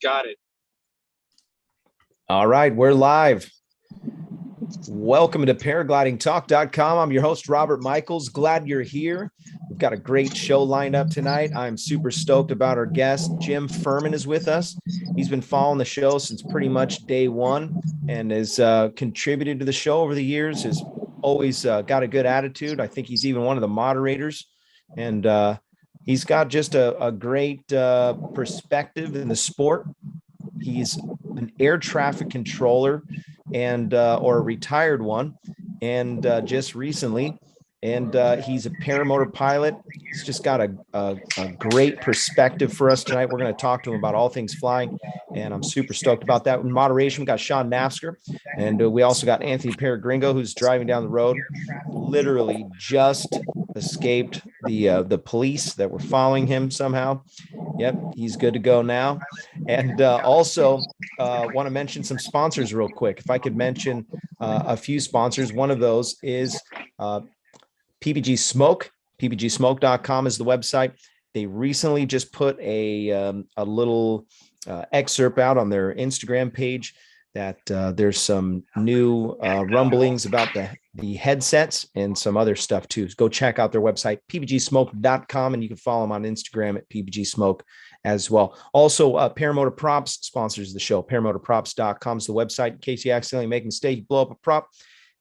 Got it. All right, we're live. Welcome to paraglidingtalk.com. I'm your host, Robert Michaels. Glad you're here. We've got a great show lined up tonight. I'm super stoked about our guest. Jim Fuhrman is with us. He's been following the show since pretty much day one and has contributed to the show over the years, has always got a good attitude. I think he's even one of the moderators. And he's got just a great perspective in the sport. He's an air traffic controller and or a retired one, and just recently, and he's a paramotor pilot. He's just got a great perspective for us tonight. We're going to talk to him about all things flying, and I'm super stoked about that. In moderation, we got Sean Nafsker, and we also got Anthony Peregringo, who's driving down the road, literally just escaped the police that were following him somehow. Yep, he's good to go now. And also want to mention some sponsors real quick. If I could mention a few sponsors, one of those is PPG Smoke. PPGsmoke.com is the website. They recently just put a little excerpt out on their Instagram page that there's some new rumblings about the headsets and some other stuff too. So go check out their website, ppgsmoke.com, and you can follow them on Instagram at ppgsmoke as well. Also, Paramotor Props sponsors the show. Paramotorprops.com is the website. In case you accidentally make a mistake, you blow up a prop.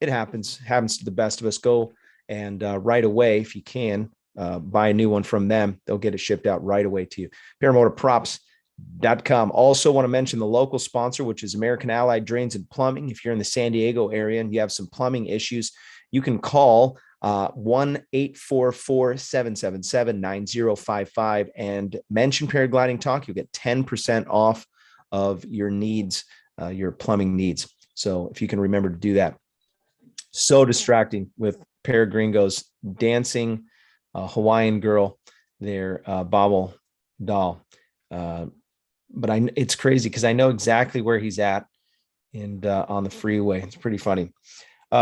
It happens to the best of us. Go and right away, if you can, buy a new one from them. They'll get it shipped out right away to you. Paramotorprops.com. Also want to mention the local sponsor, which is American Allied Drains and Plumbing. If you're in the San Diego area and you have some plumbing issues, you can call 1-844-777-9055 and mention Paragliding Talk. You'll get 10% off of your needs, your plumbing needs. So if you can remember to do that. So distracting with Peregringo's dancing Hawaiian girl, their bobble doll. But it's crazy because I know exactly where he's at and on the freeway. It's pretty funny.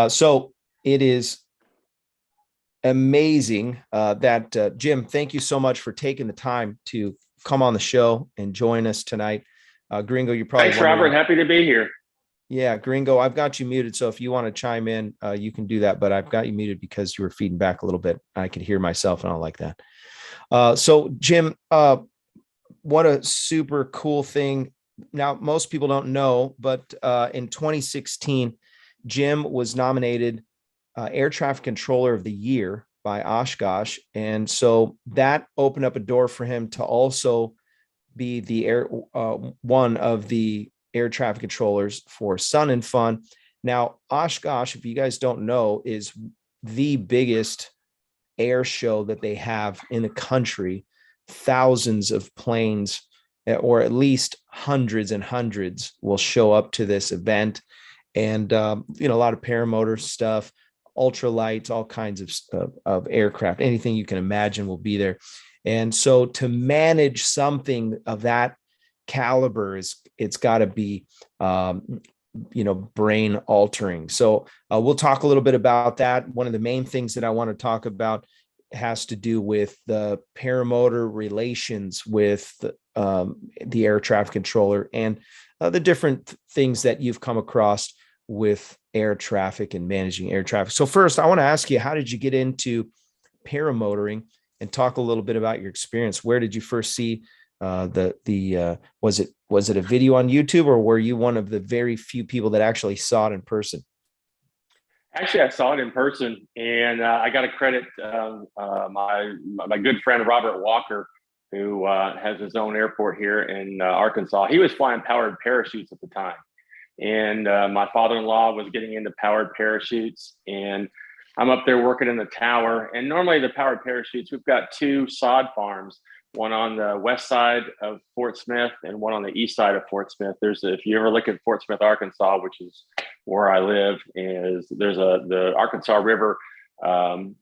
So it is amazing that Jim, thank you so much for taking the time to come on the show and join us tonight. Gringo, you're probably thanks, Robert. Happy to be here. Yeah, Gringo, I've got you muted. So if you want to chime in, you can do that. But I've got you muted because you were feeding back a little bit. I could hear myself and I don't like that. So Jim, what a super cool thing. Now, most people don't know, but in 2016, Jim was nominated Air Traffic Controller of the Year by Oshkosh. And so that opened up a door for him to also be the one of the air traffic controllers for Sun and Fun. Now, Oshkosh, if you guys don't know, is the biggest air show that they have in the country. Thousands of planes, or at least hundreds and hundreds, will show up to this event. And, a lot of paramotor stuff, ultralights, all kinds of aircraft, anything you can imagine will be there. And so to manage something of that caliber it's got to be, brain altering. So we'll talk a little bit about that. One of the main things that I want to talk about has to do with the paramotor relations with the air traffic controller and the different things that you've come across with air traffic and managing air traffic. So first, I want to ask you, how did you get into paramotoring, and talk a little bit about your experience? Where did you first see was it a video on YouTube, or were you one of the very few people that actually saw it in person? Actually, I saw it in person, and I got to credit my good friend Robert Walker, who has his own airport here in Arkansas. He was flying powered parachutes at the time, and my father-in-law was getting into powered parachutes, and I'm up there working in the tower. And normally the powered parachutes, we've got two sod farms, one on the west side of Fort Smith and one on the east side of Fort Smith. If you ever look at Fort Smith, Arkansas, which is where I live, the Arkansas River kind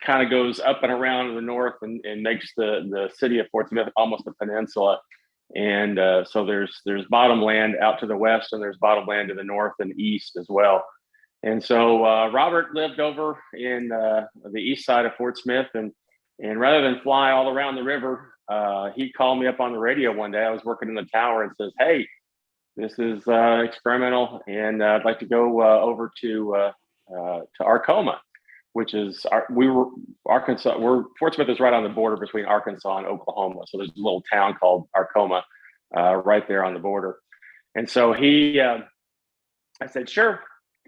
of goes up and around in the north and makes the city of Fort Smith almost a peninsula. And so there's bottom land out to the west, and there's bottom land to the north and east as well. And so Robert lived over in the east side of Fort Smith, and And rather than fly all around the river, he called me up on the radio one day. I was working in the tower and says, "Hey, this is experimental, and I'd like to go over to Arcoma, which is Arkansas. Fort Smith is right on the border between Arkansas and Oklahoma. So there's a little town called Arcoma right there on the border. And so I said, sure,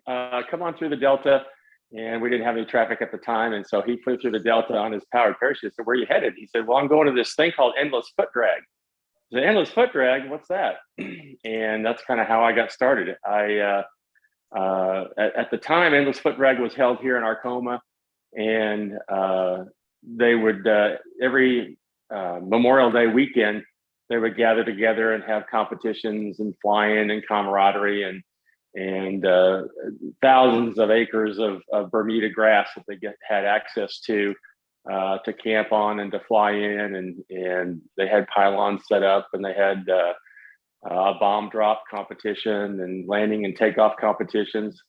come on through the Delta. And we didn't have any traffic at the time. And so he flew through the Delta on his powered parachute. I said, where are you headed? He said, well, I'm going to this thing called endless foot drag. The endless foot drag, what's that? And that's kind of how I got started. At the time, endless foot drag was held here in Arcoma, and they would every Memorial Day weekend they would gather together and have competitions and fly-in and camaraderie and thousands of acres of Bermuda grass that they had access to camp on and to fly in, and they had pylons set up, and they had a bomb drop competition and landing and takeoff competitions.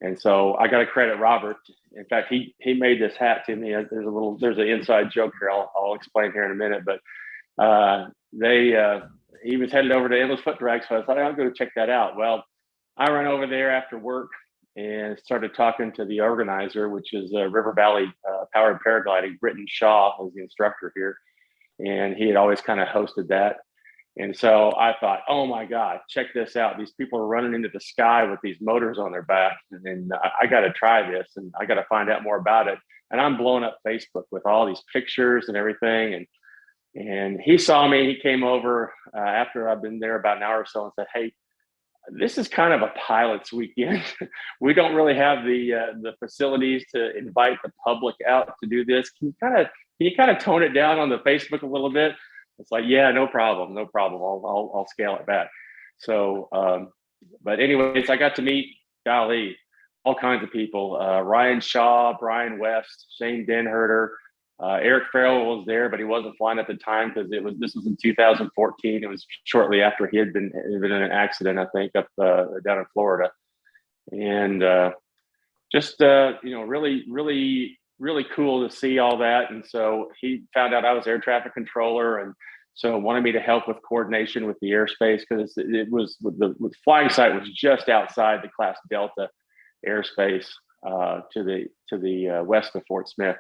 And so I got to credit Robert. In fact, he made this hat to me. There's an inside joke here. I'll explain here in a minute, but he was headed over to Endless Foot Drag, so I thought I'll go check that out. Well, I ran over there after work and started talking to the organizer, which is River Valley Powered Paragliding. Britton Shaw was the instructor here, and he had always kind of hosted that. And so I thought, oh my God, check this out. These people are running into the sky with these motors on their back. And I got to try this, and I got to find out more about it. And I'm blowing up Facebook with all these pictures and everything. And he saw me, he came over after I've been there about an hour or so and said, hey, this is kind of a pilot's weekend. We don't really have the facilities to invite the public out to do this. Can you kind of tone it down on the Facebook a little bit? It's like, yeah, no problem. I'll scale it back. So, but anyways, I got to meet, golly, all kinds of people. Ryan Shaw, Brian West, Shane Denherter, Eric Farrell was there, but he wasn't flying at the time because this was in 2014. It was shortly after he had been in an accident, I think, up down in Florida, and really, really, really cool to see all that. And so he found out I was air traffic controller, and so wanted me to help with coordination with the airspace, because it was the flying site was just outside the Class Delta airspace to the west of Fort Smith.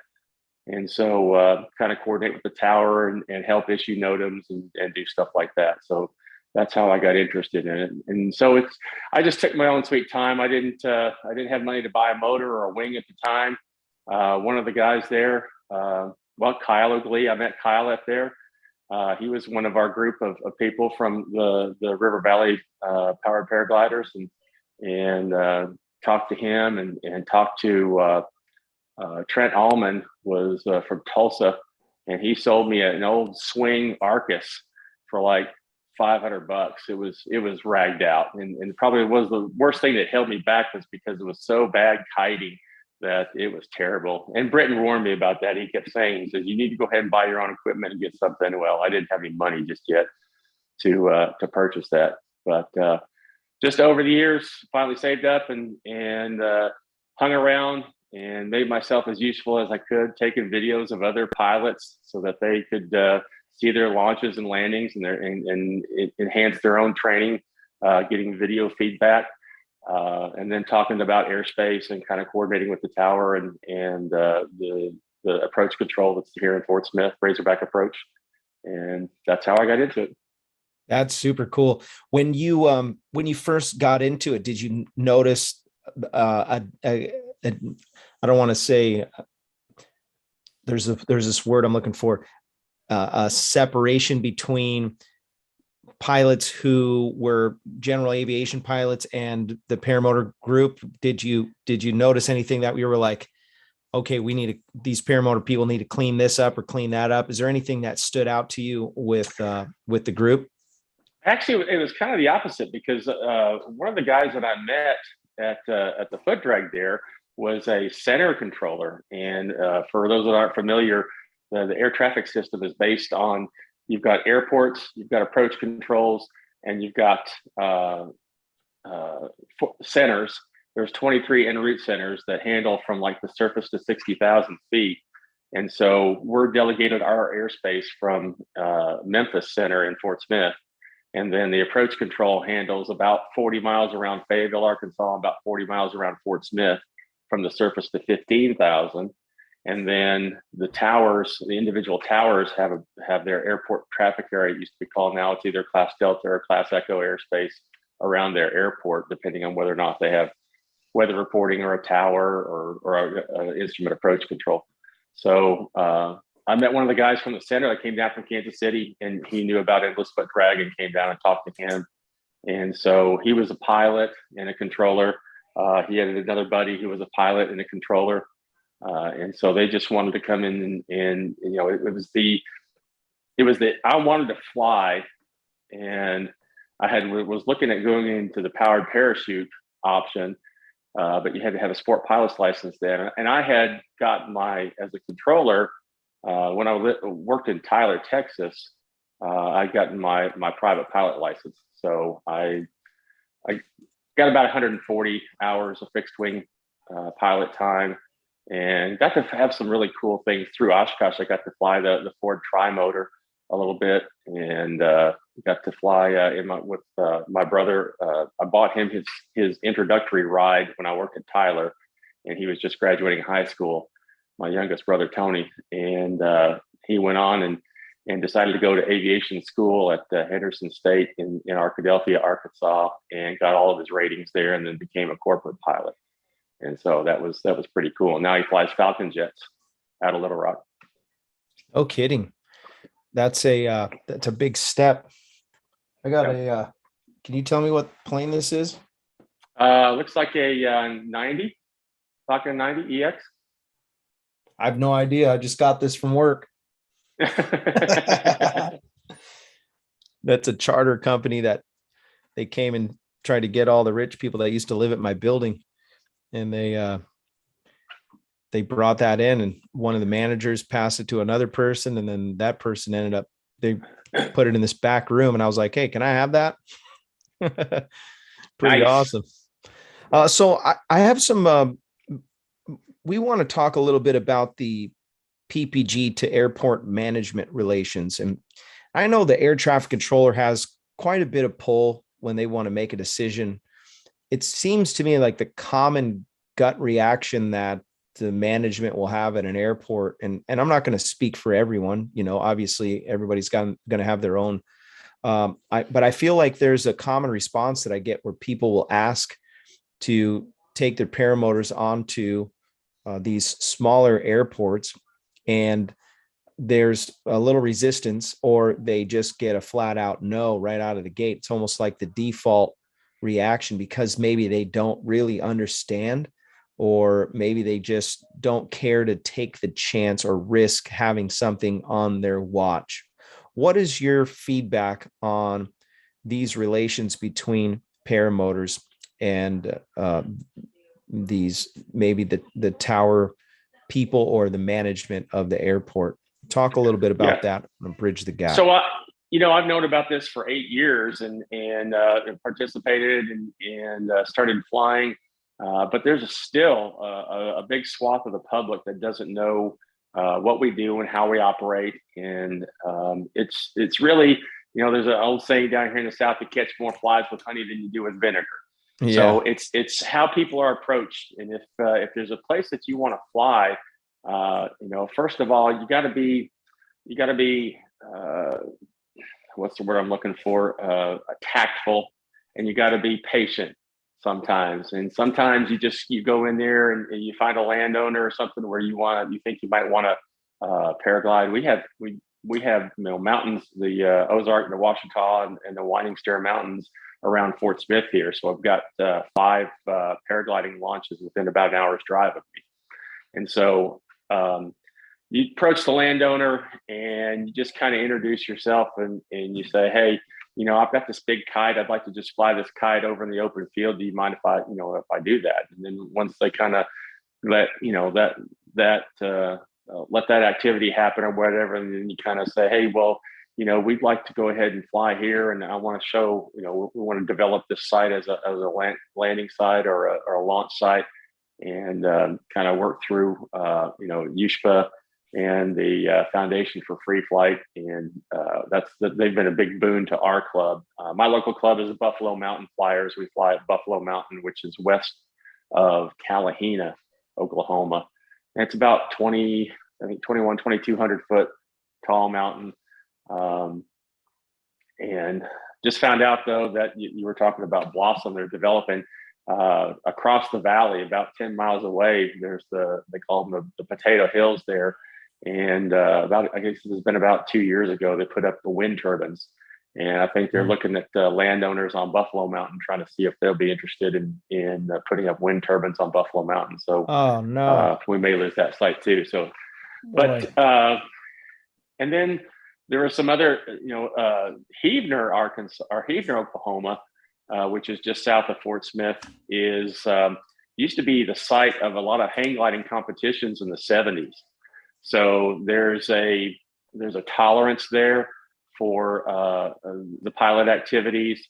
And so kind of coordinate with the tower and help issue NOTAMs and do stuff like that. So that's how I got interested in it. And so I just took my own sweet time. I didn't have money to buy a motor or a wing at the time. One of the guys there, Kyle Oakley, I met Kyle up there. He was one of our group of people from the River Valley Powered Paragliders, and talked to him and talked to Trent Allman was from Tulsa, and he sold me an old swing Arcus for like $500. It was ragged out, and probably was the worst thing that held me back was because it was so bad kiting that it was terrible. And Britton warned me about that. He kept saying, he says, you need to go ahead and buy your own equipment and get something. Well, I didn't have any money just yet to purchase that, but just over the years, finally saved up and hung around and made myself as useful as I could, taking videos of other pilots so that they could see their launches and landings and enhance their own training, getting video feedback, and then talking about airspace and kind of coordinating with the tower and the approach control that's here in Fort Smith, Razorback approach. And that's how I got into it. That's super cool. When you first got into it, did you notice I don't want to say there's this word I'm looking for, a separation between pilots who were general aviation pilots and the paramotor group? Did you notice anything that we were like, okay, these paramotor people need to clean this up or clean that up? Is there anything that stood out to you with the group? Actually, it was kind of the opposite, because one of the guys that I met at the foot drag there was a center controller. And for those that aren't familiar, the air traffic system is based on, you've got airports, you've got approach controls, and you've got centers. There's 23 en route centers that handle from like the surface to 60,000 feet. And so we're delegated our airspace from Memphis Center in Fort Smith. And then the approach control handles about 40 miles around Fayetteville, Arkansas, about 40 miles around Fort Smith from the surface to 15,000. And then the towers, the individual towers have their airport traffic area. It used to be called, now it's either Class Delta or Class Echo airspace around their airport, depending on whether or not they have weather reporting or a tower or an instrument approach control. So I met one of the guys from the center that came down from Kansas City, and he knew about endless foot drag and came down and talked to him. And so he was a pilot and a controller. He had another buddy who was a pilot and a controller. And so they just wanted to come in and it was the I wanted to fly, and was looking at going into the powered parachute option. But you had to have a sport pilot's license then. And I had gotten as a controller, when I worked in Tyler, Texas, I'd gotten my private pilot license. So I got about 140 hours of fixed wing pilot time, and got to have some really cool things through Oshkosh. I got to fly the Ford Tri-Motor a little bit, and got to fly with my brother. I bought him his introductory ride when I worked at Tyler, and he was just graduating high school, my youngest brother Tony, and he went on and decided to go to aviation school at Henderson State in Arkadelphia, Arkansas, and got all of his ratings there, and then became a corporate pilot. And so that was pretty cool. Now he flies Falcon jets out of Little Rock. Oh, kidding. That's a big step. I got can you tell me what plane this is? Looks like a 90, Falcon 90 EX. I have no idea. I just got this from work. That's a charter company that they came and tried to get all the rich people that used to live at my building. And they brought that in, and one of the managers passed it to another person. And then that person they put it in this back room. And I was like, hey, can I have that? Pretty Nice. awesome. So I have some, we want to talk a little bit about the PPG to airport management relations. And I know the air traffic controller has quite a bit of pull when they want to make a decision. It seems to me like the common gut reaction that the management will have at an airport, and I'm not going to speak for everyone, obviously everybody's going to have their own. But I feel like there's a common response that I get where people will ask to take their paramotors onto these smaller airports, and there's a little resistance, or they just get a flat out no right out of the gate. It's almost like the default reaction, because maybe they don't really understand, or maybe they just don't care to take the chance or risk having something on their watch. What is your feedback on these relations between paramotors and these, maybe the tower people or the management of the airport? Talk a little bit about that and bridge the gap. So, I've known about this for 8 years and participated and started flying. But there's still a big swath of the public that doesn't know what we do and how we operate. And it's really, there's an old saying down here in the South: you catch more flies with honey than you do with vinegar. Yeah. So it's how people are approached. And if there's a place that you want to fly, first of all, you got to be what's the word I'm looking for? Tactful, and you got to be patient sometimes. And sometimes you go in there and you find a landowner or something where you think you might want to paraglide. We have mountains, the Ozark and the Ouachita and the Winding Stair Mountains around Fort Smith here. So I've got 5 paragliding launches within about an hour's drive of me. And so you approach the landowner and you just kind of introduce yourself and you say, hey, I've got this big kite. I'd like to just fly this kite over in the open field. Do you mind if I do that? And then once they kind of let that activity happen or whatever, and then you kind of say, hey, well, we'd like to go ahead and fly here, and I want to show, we want to develop this site as a landing site or a launch site, and kind of work through, USPA and the Foundation for Free Flight, and they've been a big boon to our club. My local club is the Buffalo Mountain Flyers. We fly at Buffalo Mountain, which is west of Callahina, Oklahoma, and it's about 2,100 foot tall mountain. And just found out though that you were talking about blossom. They're developing across the valley, about 10 miles away. There's they call them the Potato Hills there. And I guess it's been about 2 years ago, they put up the wind turbines. And I think they're looking at landowners on Buffalo Mountain, trying to see if they'll be interested in putting up wind turbines on Buffalo Mountain. So oh no, we may lose that site too. So, boy. but and then there were some other, Heavener, Arkansas, or Heavener, Oklahoma, which is just south of Fort Smith, is used to be the site of a lot of hang gliding competitions in the 70s. So there's a tolerance there for the pilot activities.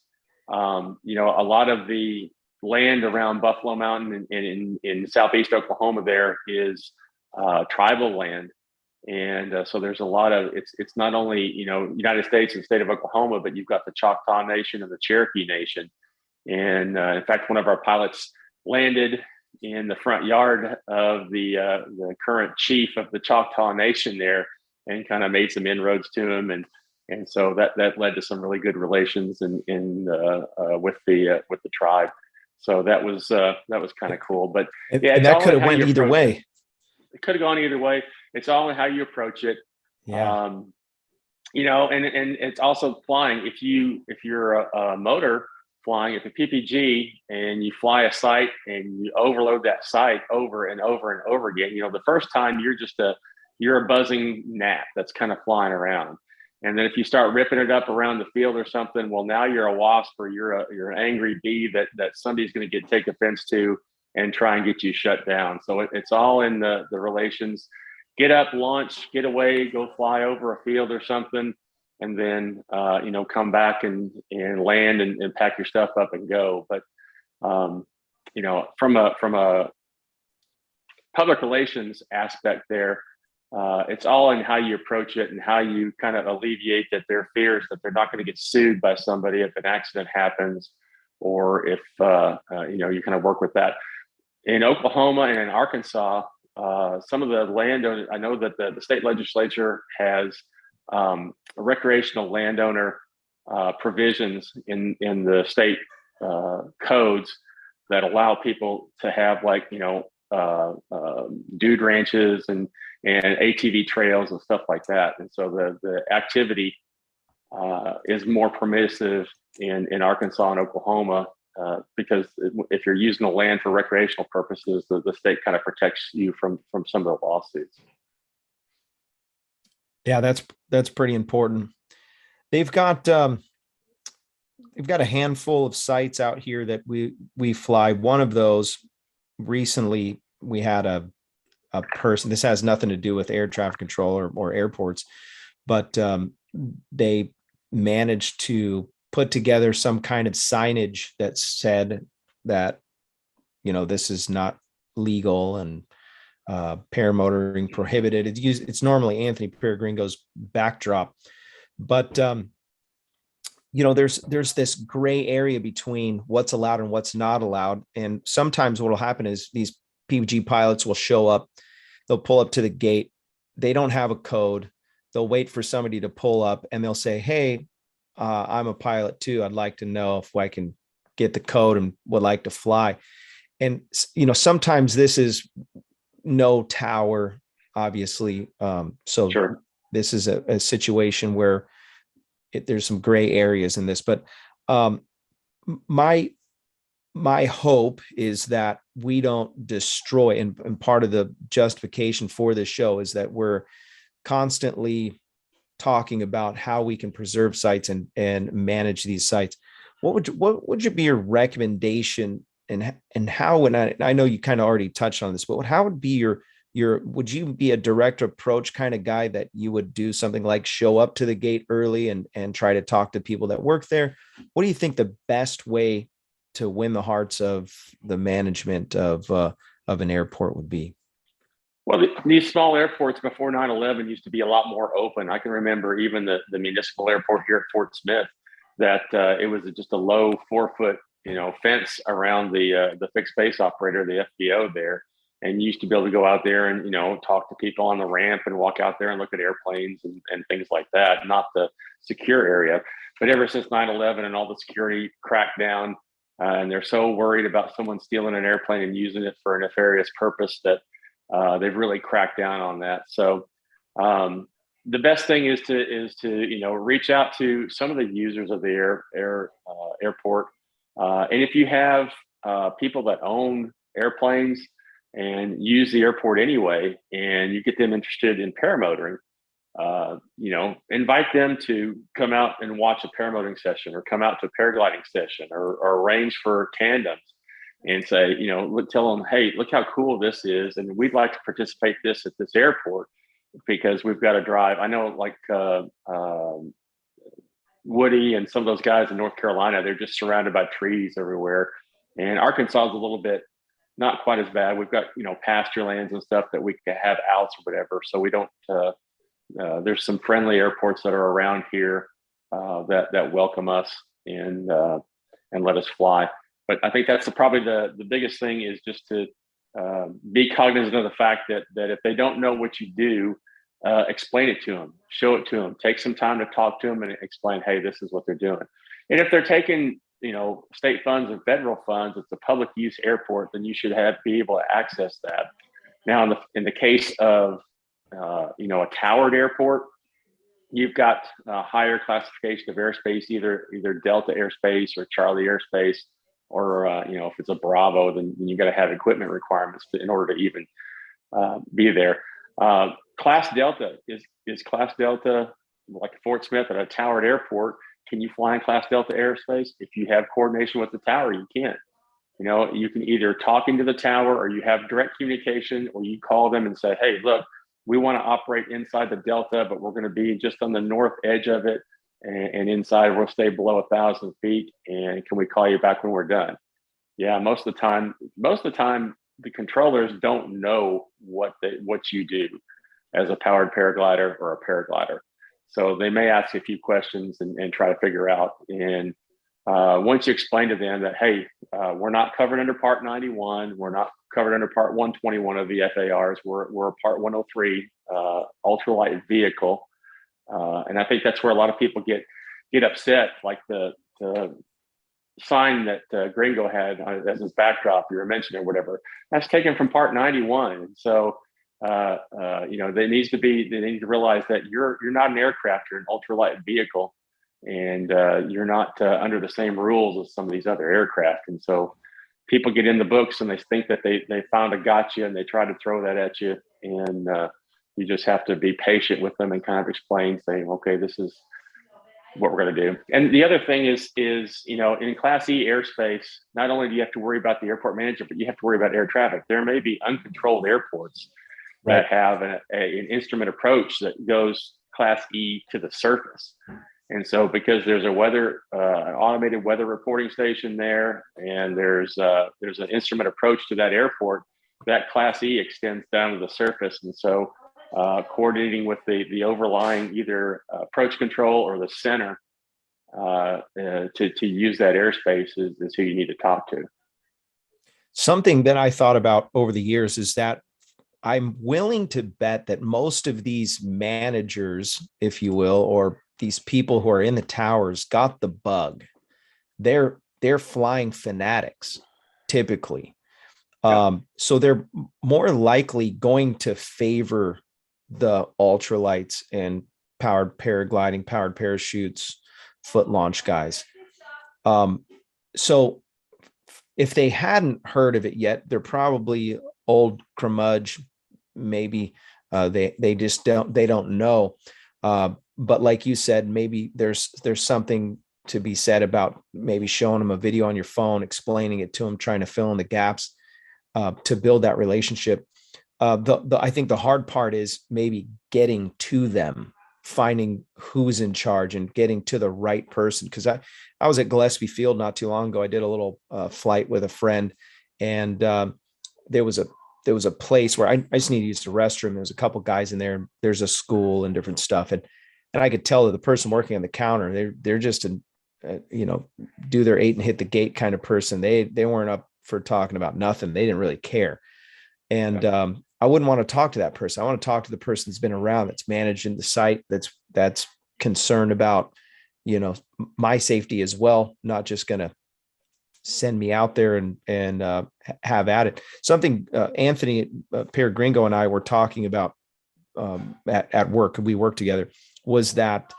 A lot of the land around Buffalo Mountain and in southeast Oklahoma there is tribal land. And so there's a lot of, it's not only, United States and state of Oklahoma, but you've got the Choctaw Nation and the Cherokee Nation. And in fact, one of our pilots landed in the front yard of the current chief of the Choctaw Nation there, and kind of made some inroads to him. And so that led to some really good relations with the tribe. So that was kind of cool. But yeah, and that could have went either way. It could have gone either way. It's all in how you approach it. Yeah. And it's also flying. If you're a motor flying at the PPG and you fly a site and you overload that site over and over and over again, the first time you're a buzzing gnat that's kind of flying around. And then if you start ripping it up around the field or something, well, now you're a wasp, or you're an angry bee that somebody's going to take offense to and try and get you shut down. So it's all in the relations. Get up, launch, get away, go fly over a field or something, and then come back and land and pack your stuff up and go. But from a public relations aspect there, it's all in how you approach it and how you kind of alleviate their fears that they're not going to get sued by somebody if an accident happens, or if you kind of work with that. In Oklahoma and in Arkansas, some of the landowners, I know that the state legislature has recreational landowner provisions in the state codes that allow people to have dude ranches and ATV trails and stuff like that. And so the activity is more permissive in Arkansas and Oklahoma. Because if you're using the land for recreational purposes, the state kind of protects you from some of the lawsuits. Yeah, that's pretty important. They've got a handful of sites out here that we fly. One of those recently, we had a person. This has nothing to do with air traffic control or airports, but they managed to put together some kind of signage that said that, this is not legal and paramotoring prohibited. It's normally Anthony Peregringo's backdrop, but there's this gray area between what's allowed and what's not allowed. And sometimes what will happen is these PPG pilots will show up, they'll pull up to the gate, they don't have a code, they'll wait for somebody to pull up, and they'll say, hey, I'm a pilot too. I'd like to know if I can get the code and would like to fly. And, sometimes this is no tower, obviously. So sure. This is a situation where there's some gray areas in this, but my hope is that we don't destroy, and part of the justification for this show is that we're constantly talking about how we can preserve sites and manage these sites. What would be your recommendation, and how, and I know you kind of already touched on this, but how would be would you be a direct approach kind of guy that you would do something like show up to the gate early and try to talk to people that work there? What do you think the best way to win the hearts of the management of an airport would be? Well, these small airports before 9/11 used to be a lot more open. I can remember even the municipal airport here at Fort Smith, that it was just a low 4 foot, fence around the fixed base operator, the FBO there. And you used to be able to go out there and, talk to people on the ramp and walk out there and look at airplanes and things like that, not the secure area. But ever since 9/11 and all the security crackdown, and they're so worried about someone stealing an airplane and using it for a nefarious purpose that they've really cracked down on that. So the best thing is to reach out to some of the users of the airport, and if you have people that own airplanes and use the airport anyway, and you get them interested in paramotoring, invite them to come out and watch a paramotoring session, or come out to a paragliding session, or arrange for tandems, and say, tell them, hey, look how cool this is, and we'd like to participate this at this airport because we've got to drive. I know, like Woody and some of those guys in North Carolina, they're just surrounded by trees everywhere, and Arkansas is a little bit not quite as bad. We've got pasture lands and stuff that we can have outs or whatever, so we don't. There's some friendly airports that are around here that welcome us and let us fly. But I think that's probably the biggest thing, is just to be cognizant of the fact that if they don't know what you do, explain it to them, show it to them, take some time to talk to them and explain, hey, this is what they're doing. And if they're taking state funds and federal funds, it's a public use airport, then you should be able to access that. Now, in the case of a towered airport, you've got a higher classification of airspace, either Delta airspace or Charlie airspace, or if it's a Bravo, then you got to have equipment requirements in order to even be there. Class Delta is Class Delta, like Fort Smith at a towered airport. Can you fly in Class Delta airspace? If you have coordination with the tower, you can. You can either talk into the tower, or you have direct communication, or you call them and say, hey, look, we want to operate inside the Delta, but we're going to be just on the north edge of it, and inside we'll stay below 1,000 feet. And can we call you back when we're done? Yeah, most of the time, the controllers don't know what you do as a powered paraglider or a paraglider. So they may ask you a few questions and try to figure out. And once you explain to them that, hey, we're not covered under Part 91, we're not covered under Part 121 of the FARs, we're a Part 103 ultralight vehicle. And I think that's where a lot of people get upset, like the sign that Gringo had as his backdrop you were mentioning, or whatever. That's taken from Part 91. And so they need to realize that you're not an aircraft, you're an ultralight vehicle, and you're not under the same rules as some of these other aircraft. And so people get in the books and they think that they found a gotcha, and they try to throw that at you, and you just have to be patient with them and kind of explain, saying, okay, this is what we're going to do. And the other thing is in Class E airspace, not only do you have to worry about the airport manager, but you have to worry about air traffic. There may be uncontrolled airports that have an instrument approach that goes Class E to the surface. And so because there's an automated weather reporting station there, and there's an instrument approach to that airport, that Class E extends down to the surface. And so coordinating with the overlying either approach control or the center to use that airspace is who you need to talk to. Something that I thought about over the years is that I'm willing to bet that most of these managers, if you will, or these people who are in the towers got the bug. They're flying fanatics typically. So they're more likely going to favor the ultralights and powered paragliding, powered parachutes, foot launch guys. So if they hadn't heard of it yet, they're probably old curmudge. Maybe they just don't know. But like you said, maybe there's something to be said about maybe showing them a video on your phone, explaining it to them, trying to fill in the gaps to build that relationship. I think the hard part is maybe getting to them, finding who's in charge and getting to the right person. Because I was at Gillespie Field not too long ago. I did a little flight with a friend, and there was there was a place where I just need to use the restroom. There was a couple guys in there, and there's a school and different stuff. And I could tell that the person working on the counter, they're just a, do their 8 and hit the gate kind of person. They weren't up for talking about nothing. They didn't really care. And I wouldn't want to talk to that person. I want to talk to the person that's been around, that's managing the site, that's concerned about, my safety as well, not just going to send me out there and have at it. Something Anthony Peregringo and I were talking about at work, we work together, was that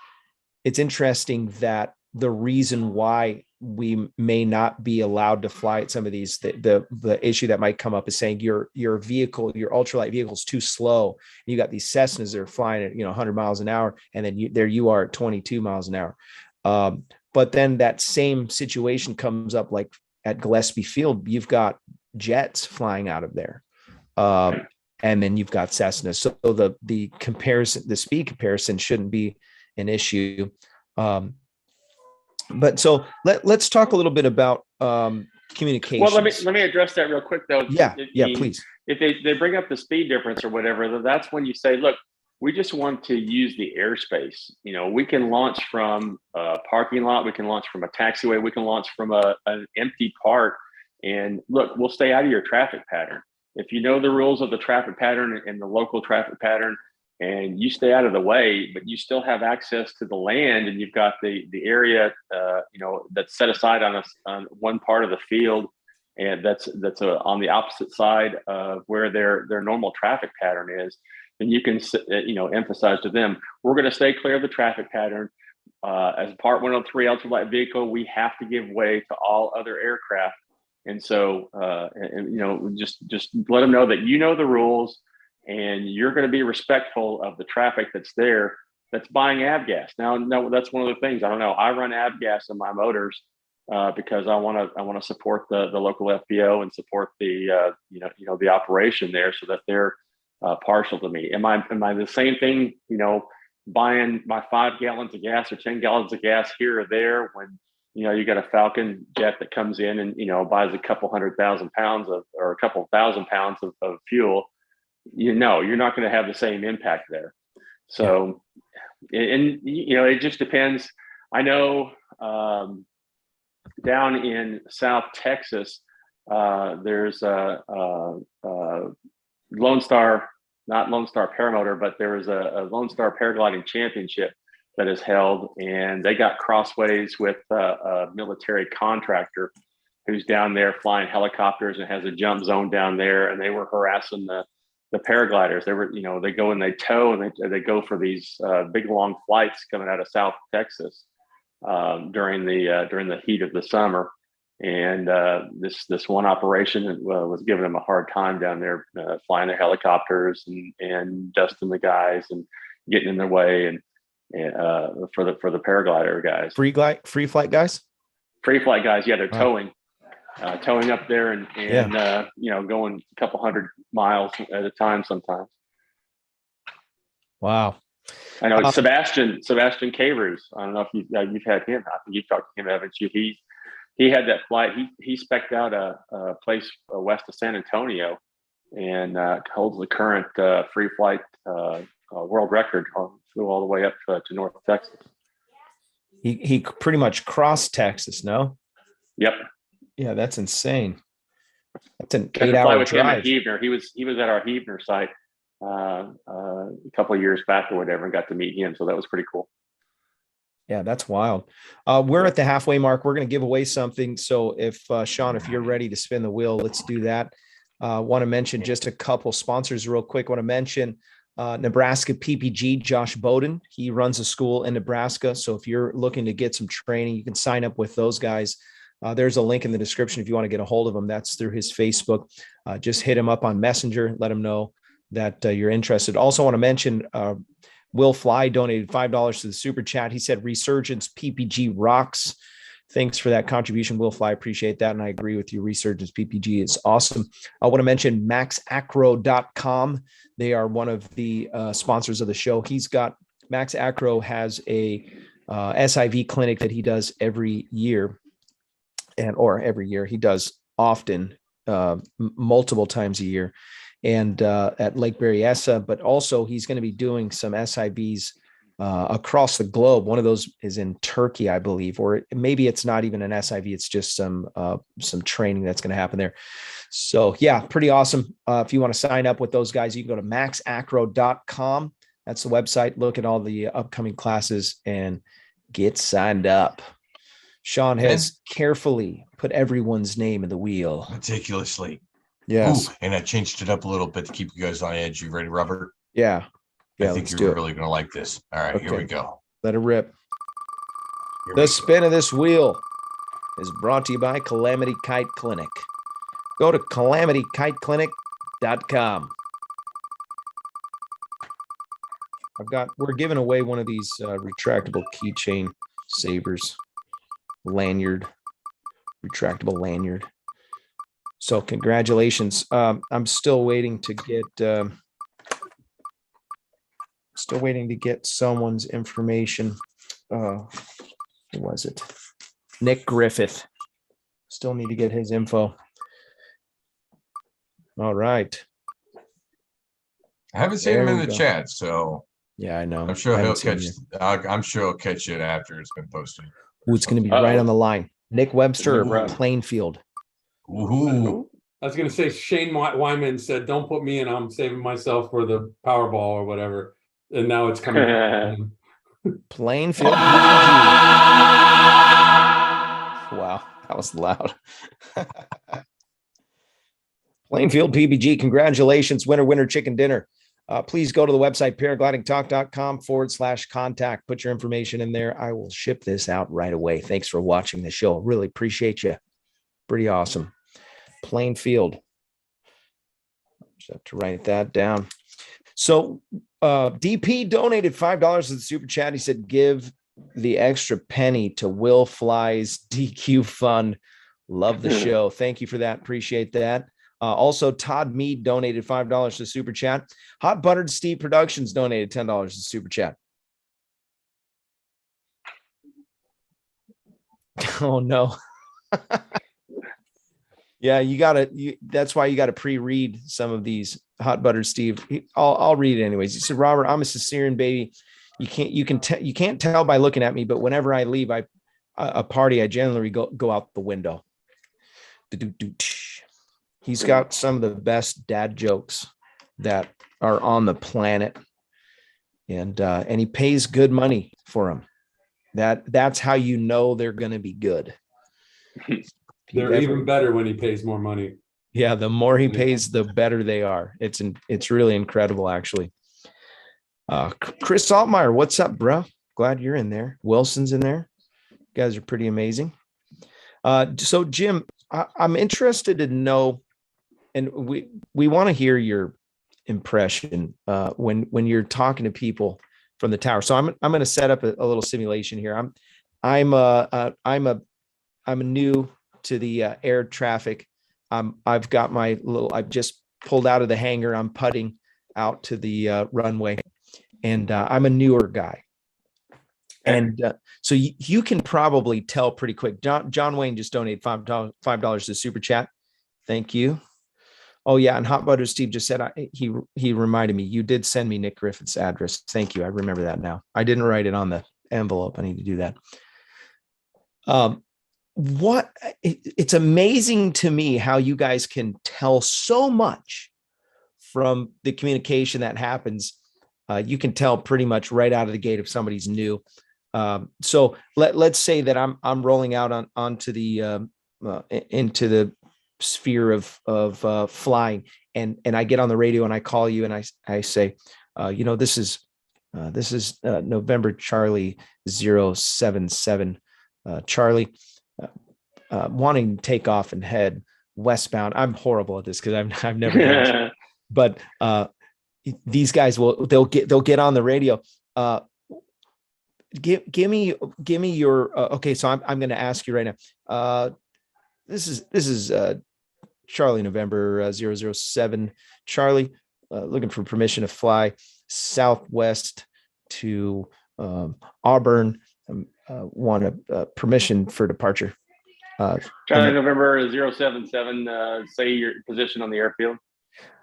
it's interesting that the reason why we may not be allowed to fly at some of these, the issue that might come up is saying your vehicle, your ultralight vehicle is too slow. You got these Cessnas that are flying at 100 miles an hour, and then there you are at 22 miles an hour. But then that same situation comes up like at Gillespie Field. You've got jets flying out of there, and then you've got Cessnas. So the comparison, the speed comparison, shouldn't be an issue. But so let's talk a little bit about communication. Well, let me address that real quick though. Yeah, please. If they bring up the speed difference or whatever, that's when you say, look, we just want to use the airspace. We can launch from a parking lot, we can launch from a taxiway, we can launch from an empty park. And look, we'll stay out of your traffic pattern. If you know the rules of the traffic pattern and the local traffic pattern, and you stay out of the way, but you still have access to the land, and you've got the area, that's set aside on one part of the field, and that's on the opposite side of where their normal traffic pattern is. Then you can emphasize to them, we're going to stay clear of the traffic pattern. As Part 103 ultralight vehicle, we have to give way to all other aircraft, and so just let them know that the rules. And you're going to be respectful of the traffic that's there, that's buying avgas. Now, no, that's one of the things. I don't know. I run avgas in my motors because I want to support the local FBO and support the the operation there, so that they're partial to me. Am I the same thing? Buying my 5 gallons of gas or 10 gallons of gas here or there when you got a Falcon jet that comes in and buys a couple 100,000 pounds or a couple 1,000 pounds of fuel. You're not going to have the same impact there. So, and it just depends. I know down in South Texas, there's a Lone Star, not Lone Star Paramotor, but there was a Lone Star Paragliding Championship that is held, and they got crossways with a military contractor who's down there flying helicopters and has a jump zone down there, and they were harassing the paragliders. They were, they go and they tow, and they go for these big long flights coming out of South Texas during the heat of the summer. And this one operation was giving them a hard time down there, flying the helicopters and dusting the guys and getting in their way, and for the paraglider guys, free flight guys. Yeah, they're towing up there and going a couple 100 miles at a time sometimes. Wow. I know Sebastian Carews. I don't know if you've had him. I think you've talked to him, haven't you? He had that flight. He spec'd out a place west of San Antonio and holds the current free flight world record. Flew all the way up to North Texas. He pretty much crossed Texas, no? Yep. Yeah, that's insane. That's an 8-hour drive. He was at our Heavener site a couple of years back or whatever, and got to meet him. So that was pretty cool. Yeah, that's wild. We're at the halfway mark. We're going to give away something. So if Sean, if you're ready to spin the wheel, let's do that. Want to mention just a couple sponsors real quick. Want to mention Nebraska PPG, Josh Bowden. He runs a school in Nebraska. So if you're looking to get some training, you can sign up with those guys. There's a link in the description if you want to get a hold of him. That's through his Facebook. Just hit him up on Messenger. Let him know that you're interested. Also want to mention Will Fly donated $5 to the super chat. He said, Resurgence PPG rocks. Thanks for that contribution, Will Fly. Appreciate that. And I agree with you. Resurgence PPG is awesome. I want to mention maxacro.com. They are one of the sponsors of the show. Max Acro has a SIV clinic that he does every year. He does often, multiple times a year. and at Lake Berryessa, but also he's going to be doing some SIVs across the globe. One of those is in Turkey, I believe, or maybe it's not even an SIV. It's just some training that's going to happen there. So yeah, pretty awesome. If you want to sign up with those guys, you can go to maxacro.com. That's the website. Look at all the upcoming classes and get signed up. Sean has carefully put everyone's name in the wheel. Meticulously. Yes. Ooh, and I changed it up a little bit to keep you guys on edge. You ready, Robert? Yeah. I think you're really going to like this. All right, Here we go. Let it rip. The spin of this wheel is brought to you by Calamity Kite Clinic. Go to calamityKiteClinic.com. We're giving away one of these retractable keychain sabers, retractable lanyard. So congratulations. I'm still waiting to get someone's information. Who was it? Nick Griffith. Still need to get his info. All right. I haven't seen him in the chat, so yeah, I know. I'm sure he'll catch. I'm sure he'll catch it after it's been posted. Ooh, it's going to be right on the line. Nick Webster or Plainfield. Ooh. I was going to say Shane Wyman said, "Don't put me in. I'm saving myself for the Powerball or whatever." And now it's coming. Plainfield. Wow, that was loud. Plainfield PPG, congratulations, winner chicken dinner. Please go to the website, paraglidingtalk.com/contact. Put your information in there. I will ship this out right away. Thanks for watching the show. Really appreciate you. Pretty awesome. Plainfield. Just have to write that down. So DP donated $5 to the super chat. He said, give the extra penny to Will Fly's DQ fund. Love the show. Thank you for that. Appreciate that. Also, Todd Mead donated $5 to super chat. Hot Buttered Steve Productions donated $10 to super chat. Oh no. Yeah, that's why you got to pre-read some of these. Hot Buttered Steve. I'll read it anyways. He said, Robert, I'm a Caesarean baby. You can't tell by looking at me, but whenever I leave a party, I generally go out the window. He's got some of the best dad jokes that are on the planet, and he pays good money for them. That's how you know they're going to be good. They're even better when he pays more money. Yeah, the more he pays, the better they are. It's really incredible, actually. Chris Altmeyer, what's up, bro? Glad you're in there. Wilson's in there. You guys are pretty amazing. So Jim, I'm interested to know, and we want to hear your impression when you're talking to people from the tower. So I'm going to set up a little simulation here. I'm new to the air traffic. I've just pulled out of the hangar. I'm putting out to the runway, and I'm a newer guy. And so you can probably tell pretty quick. John Wayne just donated $5 to super chat. Thank you. Oh yeah, and Hot Butter Steve just said he reminded me, you did send me Nick Griffith's address. Thank you. I remember that now. I didn't write it on the envelope. I need to do that. It's amazing to me how you guys can tell so much from the communication that happens. You can tell pretty much right out of the gate if somebody's new. So let's say that I'm rolling out onto the into the sphere of flying, and I get on the radio and I call you and I say, this is November Charlie 077 Charlie. Wanting to take off and head westbound. I'm horrible at this because I've never done it. But these guys they'll get on the radio. Give me your okay. So I'm going to ask you right now. This is Charlie November 007 Charlie, looking for permission to fly southwest to Auburn. Want a permission for departure. Charlie November 077, say your position on the airfield.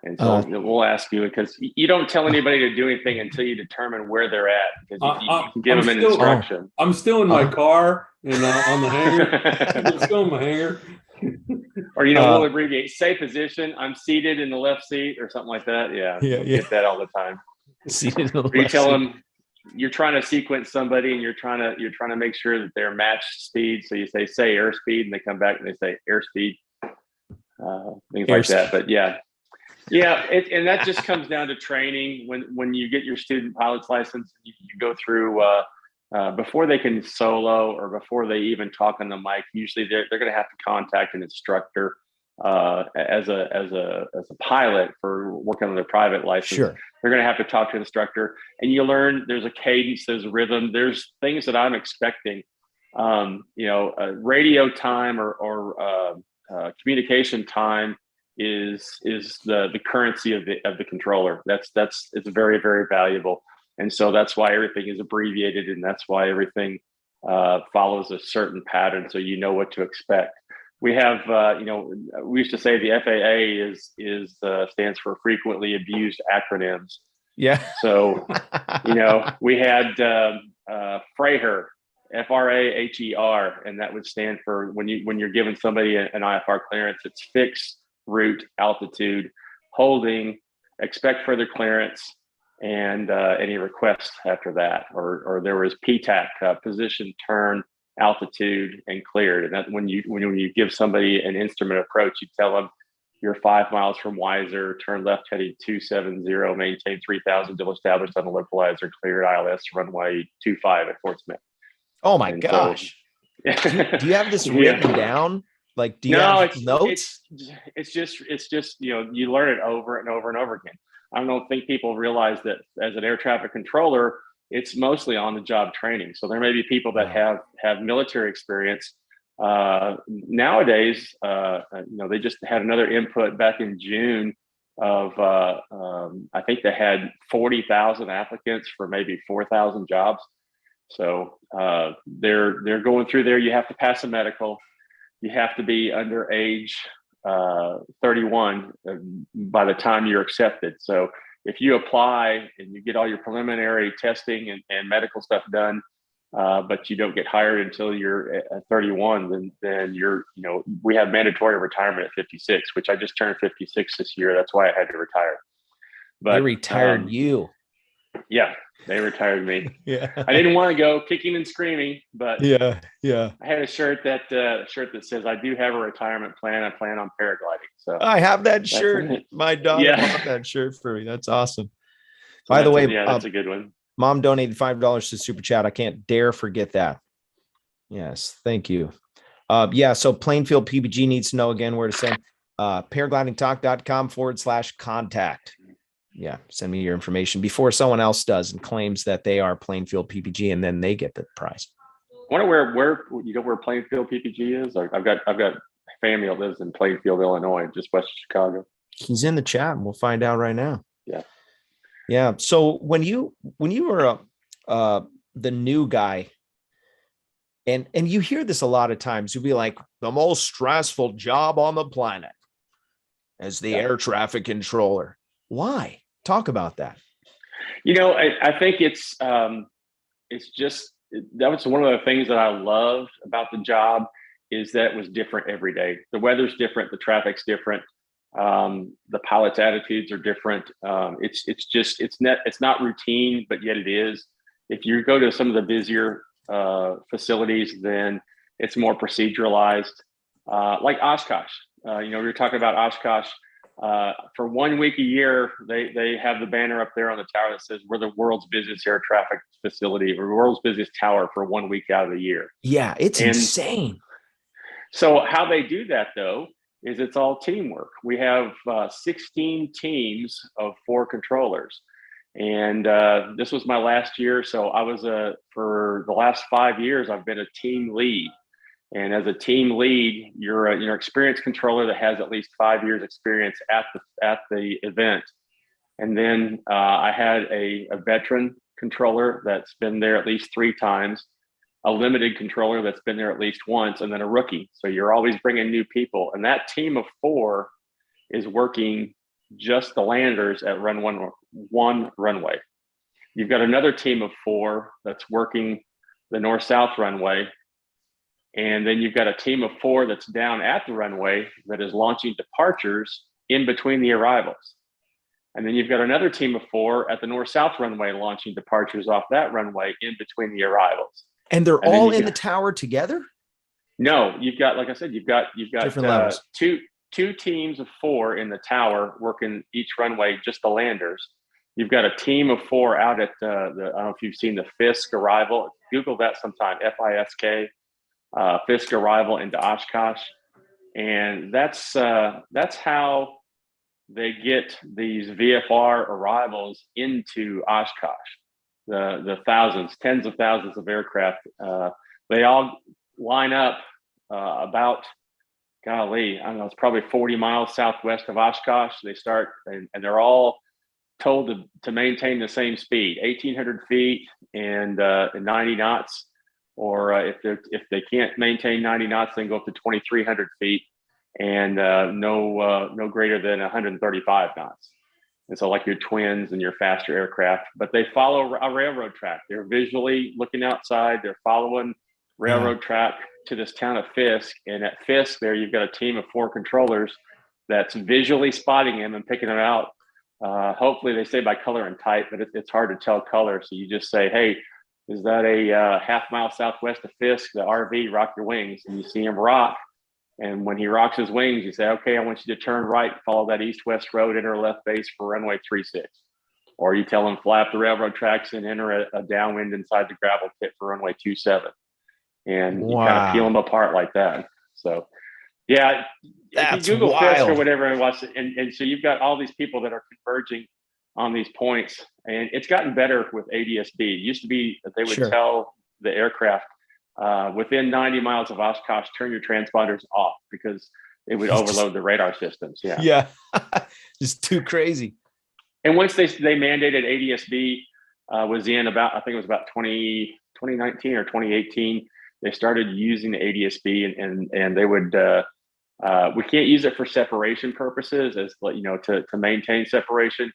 And so we'll ask you, because you don't tell anybody to do anything until you determine where they're at, because you can give them an instruction. I'm still in my car and on the hanger. I'm still in my hanger. Or, we'll abbreviate, say position. I'm seated in the left seat or something like that. Yeah. Get that all the time. Seated in the you tell them you're trying to sequence somebody and you're trying to make sure that they're matched speed. So you say airspeed, and they come back and they say airspeed, things like that. But yeah, and that just comes down to training. When you get your student pilot's license, you go through before they can solo or before they even talk on the mic. Usually they're going to have to contact an instructor as a pilot for working on their private license. Sure. They're going to have to talk to an instructor, and you learn there's a cadence, there's a rhythm, there's things that I'm expecting. Radio time or communication time is the currency of the controller. It's very, very valuable. And so that's why everything is abbreviated, and that's why everything follows a certain pattern, so you know what to expect. We have, we used to say the FAA stands for frequently abused acronyms. Yeah. So, we had FRAHER, FRAHER, and that would stand for when you're giving somebody an IFR clearance, it's fixed route altitude, holding, expect further clearance, and any requests after that. Or there was PTAC, position, turn, altitude, and cleared. And that when you give somebody an instrument approach, you tell them you're 5 miles from Weiser, turn left heading 270, maintain 3,000 till established on the localizer, cleared ILS runway 25 at Fort Smith. Oh my gosh. So, do you have this written down? Like, do you have notes? It's just, you learn it over and over and over again. I don't think people realize that as an air traffic controller, it's mostly on the job training. So there may be people that have military experience. Nowadays, they just had another input back in June of, I think they had 40,000 applicants for maybe 4,000 jobs. So they're going through there. You have to pass a medical. You have to be under age 31 by the time you're accepted. So if you apply and you get all your preliminary testing and medical stuff done, but you don't get hired until you're at 31, then we have mandatory retirement at 56, which I just turned 56 this year. That's why I had to retire. But they retired you. Yeah, they retired me. Yeah, I didn't want to go kicking and screaming, but yeah. I had a shirt that says I do have a retirement plan. I plan on paragliding. So I have that shirt. My daughter bought that shirt for me. That's awesome. So by the way, that's a good one. Mom donated $5 to Super Chat. I can't dare forget that. Yes, thank you. So Plainfield PPG needs to know again where to send. Paraglidingtalk.com/contact. Yeah, send me your information before someone else does and claims that they are Plainfield PPG, and then they get the prize. I wonder where Plainfield PPG is. I've got family that lives in Plainfield, Illinois, just west of Chicago. He's in the chat, and we'll find out right now. Yeah. So when you were the new guy, and you hear this a lot of times, you'll be like, the most stressful job on the planet as the air traffic controller. Why? Talk about that. I think it's just, that was one of the things that I loved about the job, is that it was different every day. The weather's different, the traffic's different, the pilot's attitudes are different. It's not routine, but yet it is. If you go to some of the busier facilities, then it's more proceduralized, like Oshkosh. We were talking about Oshkosh. For 1 week a year, they have the banner up there on the tower that says we're the world's busiest air traffic facility, or world's busiest tower for 1 week out of the year. Yeah, it's insane. So how they do that, though, is it's all teamwork. We have 16 teams of 4 controllers. And this was my last year. So I was for the last 5 years, I've been a team lead. And as a team lead, you're an experienced controller that has at least 5 years experience at the event. And then I had a veteran controller that's been there at least 3 times, a limited controller that's been there at least once, and then a rookie. So you're always bringing new people. And that team of 4 is working just the landers at one runway. You've got another team of 4 that's working the north-south runway. And then you've got a team of 4 that's down at the runway that is launching departures in between the arrivals. And then you've got another team of 4 at the north-south runway launching departures off that runway in between the arrivals. And they're all in the tower together? No, you've got, like I said, you've got different levels. Two teams of 4 in the tower working each runway, just the landers. You've got a team of 4 out at I don't know if you've seen the Fisk arrival. Google that sometime, Fisk. Fisk arrival into Oshkosh, and that's how they get these VFR arrivals into Oshkosh. The thousands, tens of thousands of aircraft, they all line up about, golly, I don't know, it's probably 40 miles southwest of Oshkosh. They start, and they're all told to maintain the same speed, 1,800 feet and 90 knots. Or if they can't maintain 90 knots, then go up to 2,300 feet and no greater than 135 knots. And so like your twins and your faster aircraft, but they follow a railroad track. They're visually looking outside. They're following railroad track to this town of Fisk. And at Fisk there, you've got a team of 4 controllers that's visually spotting them and picking them out. Hopefully they say by color and type, but it's hard to tell color. So you just say, hey, is that a half mile southwest of Fisk, the RV, rock your wings? And you see him rock. And when he rocks his wings, you say, okay, I want you to turn right, follow that east-west road, enter left base for runway 36. Or you tell him fly up the railroad tracks and enter a downwind inside the gravel pit for runway 27. And you kind of peel them apart like that. So, yeah, that's if you Google wild. Fisk or whatever, and so you've got all these people that are converging on these points, and it's gotten better with ADS-B. It used to be that they would tell the aircraft within 90 miles of Oshkosh, turn your transponders off because it would overload the radar systems. Yeah. Just too crazy. And once they mandated ADS-B was in about, I think it was about 2019 or 2018, they started using the ADS-B and they would, we can't use it for separation purposes as, you know, to maintain separation.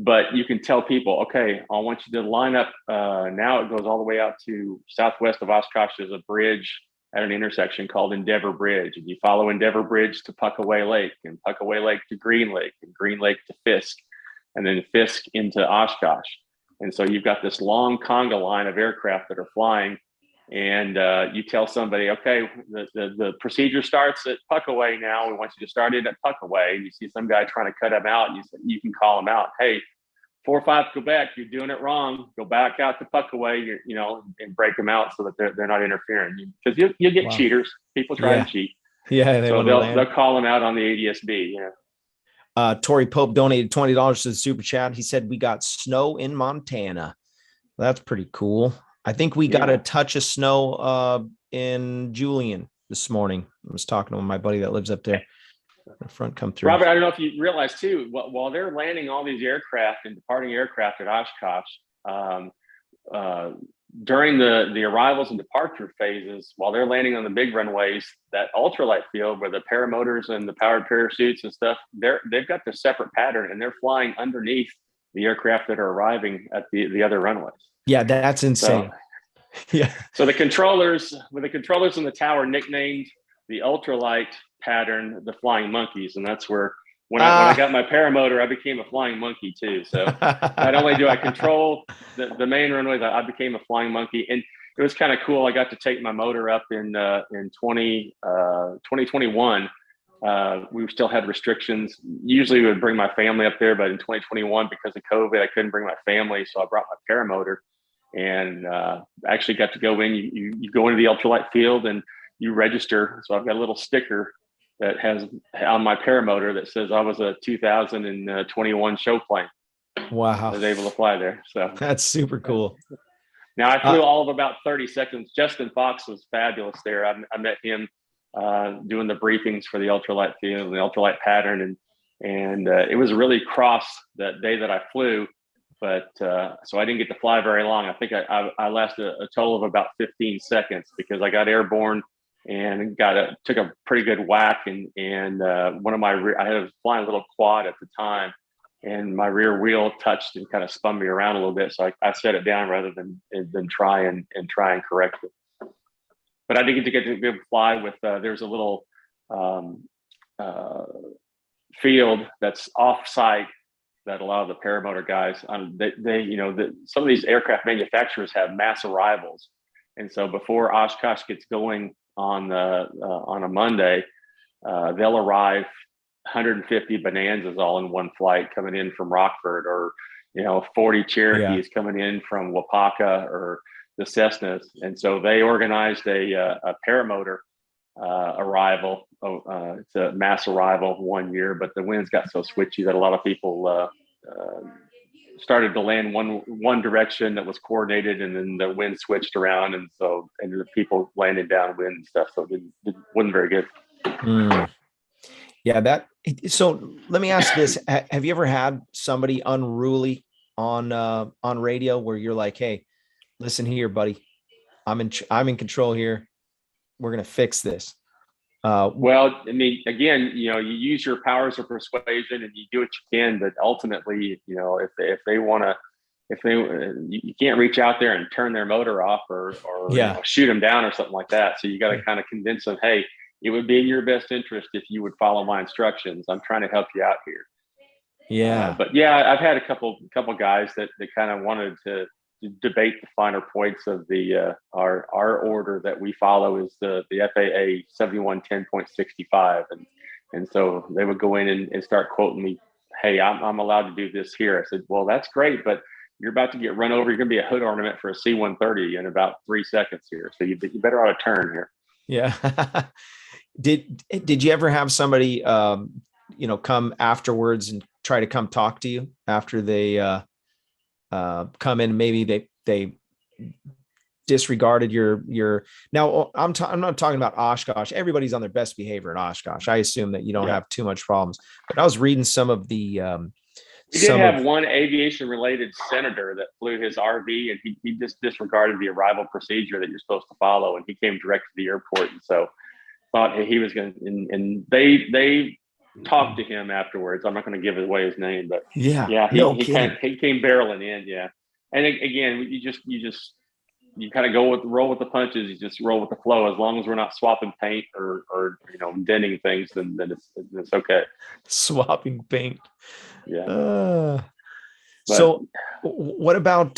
But you can tell people, okay, I want you to line up. Now it goes all the way out to southwest of Oshkosh. There's a bridge at an intersection called Endeavor Bridge. And you follow Endeavor Bridge to Puckaway Lake, and Puckaway Lake to Green Lake, and Green Lake to Fisk, and then Fisk into Oshkosh. And so you've got this long conga line of aircraft that are flying. And you tell somebody, okay, the procedure starts at Puckaway now. We want you to start it at Puckaway. And you see some guy trying to cut him out. And you can call him out. Hey, 45 Quebec, you're doing it wrong. Go back out to Puckaway, and break them out so that they're not interfering. Because you'll get cheaters. People try to cheat. Yeah, so they'll call them out on the ADS-B. Yeah. Tori Pope donated $20 to the super chat. He said we got snow in Montana. That's pretty cool. I think we got a touch of snow in Julian this morning. I was talking to my buddy that lives up there. The front come through. Robert, I don't know if you realize too, while they're landing all these aircraft and departing aircraft at Oshkosh, during the arrivals and departure phases, while they're landing on the big runways, that ultralight field where the paramotors and the powered parachutes and stuff, they've got the separate pattern and they're flying underneath the aircraft that are arriving at the other runways. Yeah, that's insane. So the controllers in the tower nicknamed the ultralight pattern the flying monkeys, and that's where when I got my paramotor, I became a flying monkey too. So not only do I control the main runways, I became a flying monkey, and it was kind of cool. I got to take my motor up in 2021. We still had restrictions. Usually we would bring my family up there, but in 2021, because of COVID, I couldn't bring my family. So I brought my paramotor and actually got to go in. You go into the ultralight field and you register. So I've got a little sticker that has on my paramotor that says I was a 2021 show plane. Wow. I was able to fly there. So that's super cool. Now I flew all of about 30 seconds. Justin Fox was fabulous there. I met him doing the briefings for the ultralight field and the ultralight pattern. And it was really cross that day that I flew, but so I didn't get to fly very long. I think I lasted a total of about 15 seconds because I got airborne and took a pretty good whack. And one of my I had a flying little quad at the time, and my rear wheel touched and kind of spun me around a little bit. So I set it down rather than try and correct it. But I did get to go fly with, there's a little field that's off site that a lot of the paramotor guys, some of these aircraft manufacturers have mass arrivals. And so before Oshkosh gets going on a Monday, they'll arrive 150 Bonanzas all in one flight coming in from Rockford, or 40 Cherokees coming in from Wapaka, or the Cessnas. And so they organized a paramotor arrival. It's a mass arrival one year, but the winds got so switchy that a lot of people started to land one direction that was coordinated, and then the wind switched around, and the people landed downwind and stuff. So it wasn't very good. Yeah, so let me ask this. Have you ever had somebody unruly on radio where you're like, hey, listen here, buddy, I'm in control here. We're going to fix this. Well, I mean, again, you use your powers of persuasion and you do what you can, but ultimately, if they want to, you can't reach out there and turn their motor off or shoot them down or something like that. So you got to kind of convince them, hey, it would be in your best interest if you would follow my instructions. I'm trying to help you out here. Yeah. But yeah, I've had a couple guys that kind of wanted to debate the finer points of the our order that we follow is the FAA 7110.65, and so they would go in and start quoting me, hey, I'm allowed to do this here. I said, well, that's great, but you're about to get run over. You're going to be a hood ornament for a C-130 in about 3 seconds here, so you better ought to turn here. Yeah. Did you ever have somebody come afterwards and try to come talk to you after they come in? Maybe they disregarded your now I'm not talking about Oshkosh. Everybody's on their best behavior in Oshkosh. I assume that you don't have too much problems, but I was reading some of the we did have one aviation related senator that flew his RV, and he just disregarded the arrival procedure that you're supposed to follow, and he came direct to the airport, and so thought he was going to, and they talked to him afterwards. I'm not going to give away his name, but he came barreling in. Yeah. And again, you kind of roll with the punches. You just roll with the flow. As long as we're not swapping paint or denting things, then it's okay. Swapping paint. Yeah. So what about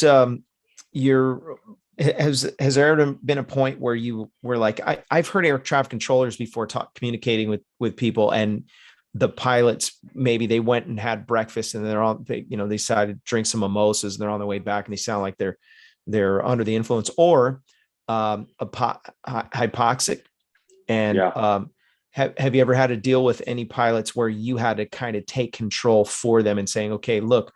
has there ever been a point where you were like, I've heard air traffic controllers before communicating with people, and the pilots, maybe they went and had breakfast and they decided to drink some mimosas and they're on the way back and they sound like they're under the influence or hypoxic. And have you ever had to deal with any pilots where you had to kind of take control for them and saying, okay, look,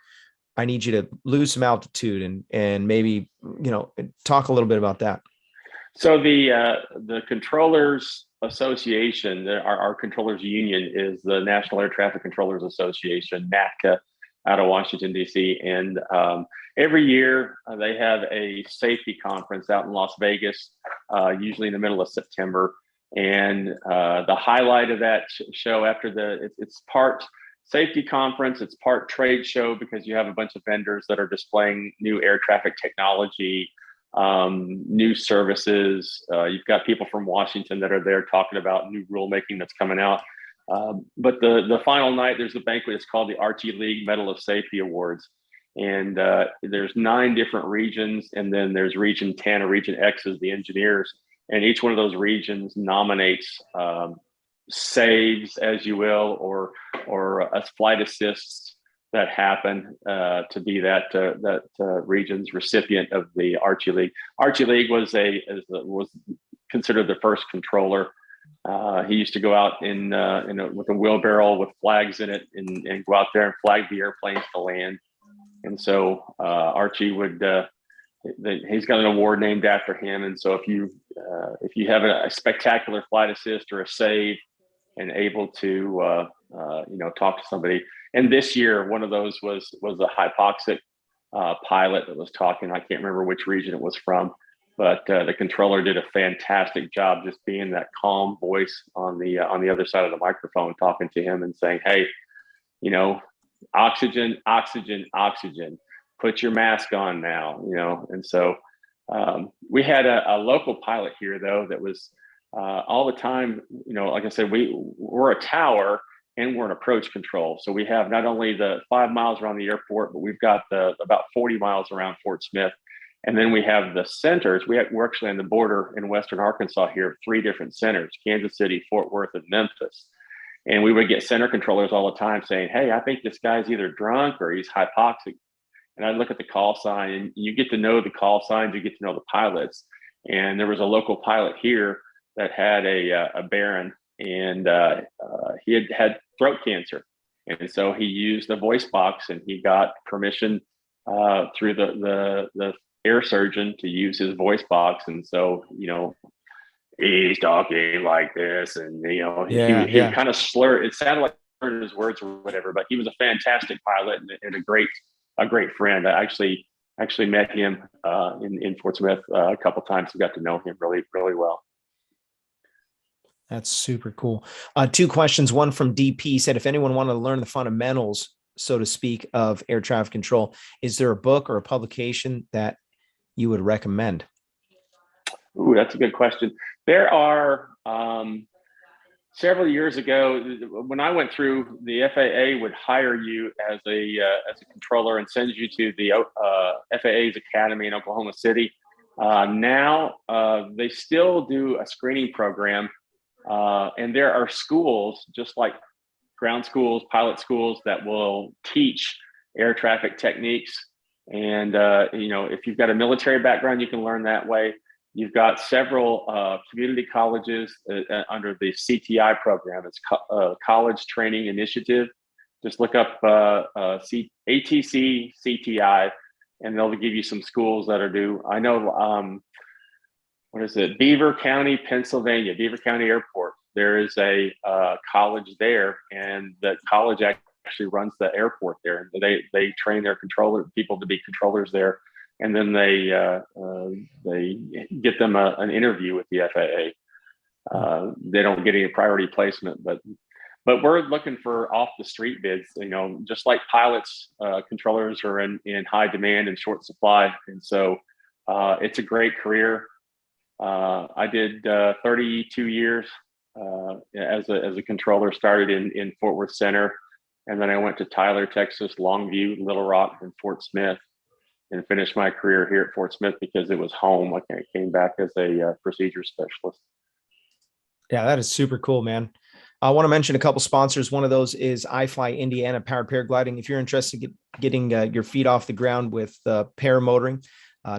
I need you to lose some altitude and maybe, talk a little bit about that. So the Controllers Association, our controllers union, is the National Air Traffic Controllers Association, NATCA, out of Washington, D.C. And every year they have a safety conference out in Las Vegas, usually in the middle of September. And the highlight of that show it's part safety conference, it's part trade show, because you have a bunch of vendors that are displaying new air traffic technology, new services. You've got people from Washington that are there talking about new rulemaking that's coming out. But the final night, there's a banquet. It's called the Archie League Medal of Safety Awards. And there's 9 different regions. And then there's Region 10 or Region X is the engineers. And each one of those regions nominates saves, as you will, or a flight assists that happen to be that region's recipient of the Archie League. Archie League was considered the first controller. He used to go out with a wheelbarrow with flags in it and go out there and flag the airplanes to land. And so Archie would he's got an award named after him. And so if you have a spectacular flight assist or a save and able to talk to somebody. And this year, one of those was a hypoxic pilot that was talking. I can't remember which region it was from, but the controller did a fantastic job just being that calm voice on the other side of the microphone, talking to him and saying, hey, you know, oxygen, oxygen, oxygen, put your mask on now, you know. And so we had a local pilot here, though, that was all the time, you know, like I said, we're a tower and we're an approach control. So we have not only the 5 miles around the airport, but we've got about 40 miles around Fort Smith. And then we have the centers. We're actually on the border in Western Arkansas here, 3 different centers: Kansas City, Fort Worth, and Memphis. And we would get center controllers all the time saying, hey, I think this guy's either drunk or he's hypoxic. And I look at the call sign, and you get to know the call signs, you get to know the pilots. And there was a local pilot here that had a Baron, and he had throat cancer. And so he used the voice box, and he got permission through the air surgeon to use his voice box. And so, you know, he's talking like this, and, you know, he kind of slurred. It sounded like his words or whatever, but he was a fantastic pilot and a great friend. I actually met him in Fort Smith a couple of times and got to know him really, really well. That's super cool. 2 questions. One from DP said, if anyone wanted to learn the fundamentals, so to speak, of air traffic control, is there a book or a publication that you would recommend? Ooh, that's a good question. There are several years ago, when I went through, the FAA would hire you as a controller and send you to the FAA's academy in Oklahoma City. Now they still do a screening program, and there are schools, just like ground schools, pilot schools, that will teach air traffic techniques. And you know, if you've got a military background, you can learn that way. You've got several community colleges under the CTI program. It's College Training Initiative. Just look up ATC CTI, and they'll give you some schools that are due. I know, what is it? Beaver County, Pennsylvania, Beaver County Airport. There is a college there, and the college actually runs the airport there. They train their people to be controllers there. And then they get them an interview with the FAA. They don't get any priority placement, but we're looking for off the street bids. You know, just like pilots, controllers are in high demand and short supply, and so it's a great career. I did 32 years as a controller. Started in Fort Worth Center, and then I went to Tyler, Texas, Longview, Little Rock, and Fort Smith, and finished my career here at Fort Smith because it was home. I came back as a procedure specialist. Yeah, that is super cool, man. I want to mention a couple sponsors. One of those is iFly Indiana Powered Paragliding. If you're interested in getting your feet off the ground with paramotoring,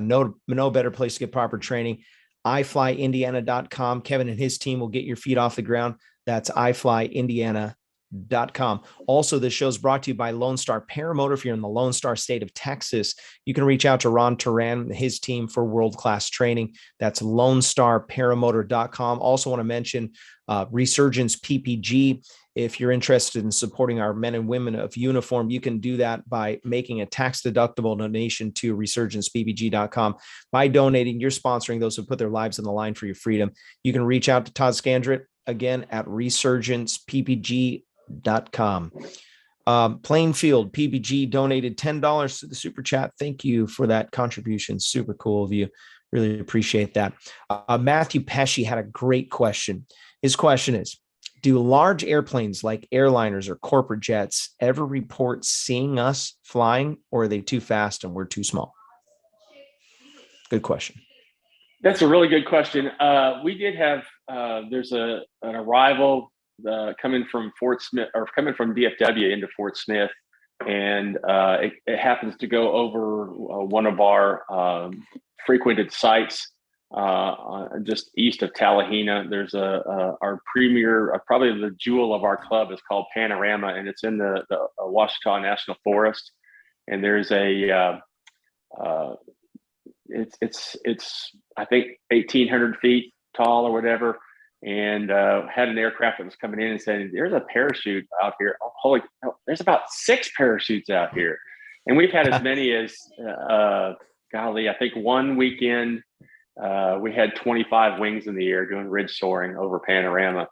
no better place to get proper training. iFlyIndiana.com. Kevin and his team will get your feet off the ground. That's iFlyIndiana.com. Also, this show is brought to you by Lone Star Paramotor. If you're in the Lone Star state of Texas, you can reach out to Ron Turan and his team for world-class training. That's LoneStarParamotor.com. Also want to mention Resurgence PPG. If you're interested in supporting our men and women of uniform, you can do that by making a tax-deductible donation to resurgencepppg.com. By donating, you're sponsoring those who put their lives on the line for your freedom. You can reach out to Todd Scandrett again at resurgencepppg.com. Plainfield PPG donated $10 to the super chat. Thank you for that contribution. Super cool of you. Really appreciate that. Matthew Pesci had a great question. His question is, do large airplanes like airliners or corporate jets ever report seeing us flying, or are they too fast and we're too small? Good question. That's a really good question. We did have, there's an arrival coming from Fort Smith, or coming from DFW into Fort Smith, and it happens to go over one of our frequented sites just east of Tallahena. There's our premier, probably the jewel of our club, is called Panorama, and it's in the Ouachita National Forest. And there's it's I think 1,800 feet tall or whatever. And had an aircraft that was coming in and saying, there's a parachute out here. Oh, holy, there's about 6 parachutes out here. And we've had as many as, golly, I think one weekend we had 25 wings in the air doing ridge soaring over panorama.